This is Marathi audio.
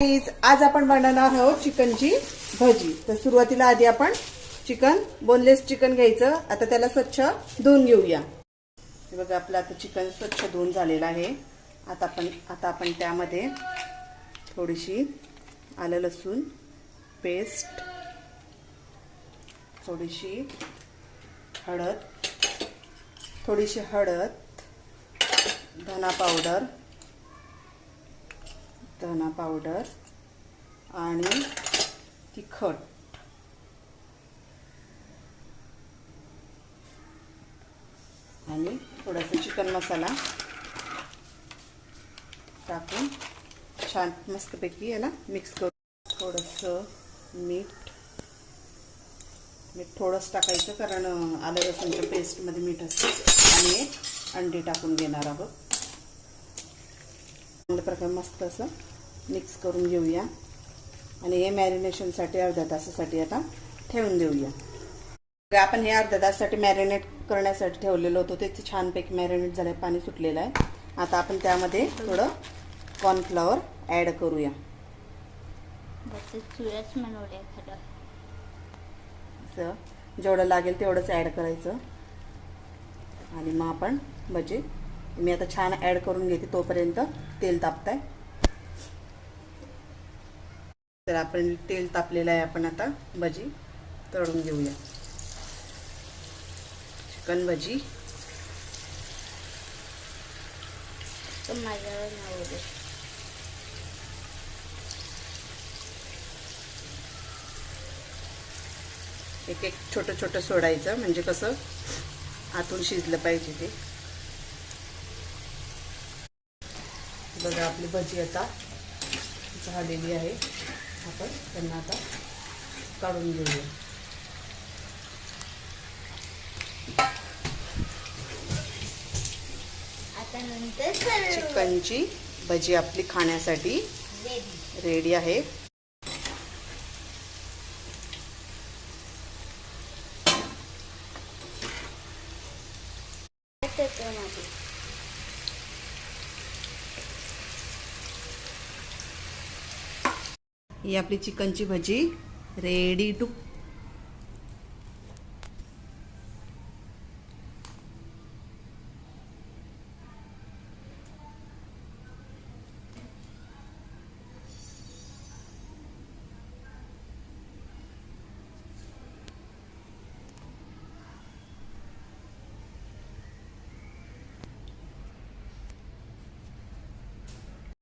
आज आपण बनवणार आहोत चिकनची भजी। तर सुरुवातीला आधी आपण बोनलेस चिकन घ्यायचं। आता त्याला स्वच्छ धुवून घेऊया। हे बघा आपलं आता चिकन स्वच्छ धुवून झालेलं आहे। आता आपण त्यामध्ये थोडीशी आलं लसूण पेस्ट, थोडीशी हळद, धना पावडर आणि तिखट आणि थोडासा चिकन मसाला टाकून छान मस्तपैकी याला मिक्स करू। थोडंसं मीठ थोडंच टाकायचं, कारण आलं लसूणच्या पेस्टमध्ये मीठ असतं। आणि अंडी टाकून घेणार आहोत। चांगल्या प्रकारे मस्त असं मिक्स करून घेऊया आणि हे मॅरिनेशनसाठी अर्ध्या तासासाठी आता ठेवून देऊया। आपण हे अर्ध्या तासासाठी मॅरिनेट करण्यासाठी ठेवलेलं होतं, ते छानपैकी मॅरिनेट झालं, पाणी सुटलेलं आहे। आता आपण त्यामध्ये थोडं कॉर्नफ्लॉवर ॲड करूया। जेवढं लागेल तेवढंच ॲड करायचं आणि मग आपण भजी मी आता छान ॲड करून घेते। तोपर्यंत तेल तापतंय। तर आपण तेल तापलेलं आहे, आपण आता भजी तळून घेऊया। चिकन भजी एक एक छोटं सोडायचं, म्हणजे कसं आतून शिजलं पाहिजे ते। बघा आपली भजी आता झालेली आहे। आपण त्यांना आता काढून घेऊया। चिकनची भजी आपली खाण्यासाठी रेडी आहे। ही आपली चिकनची भजी रेडी टू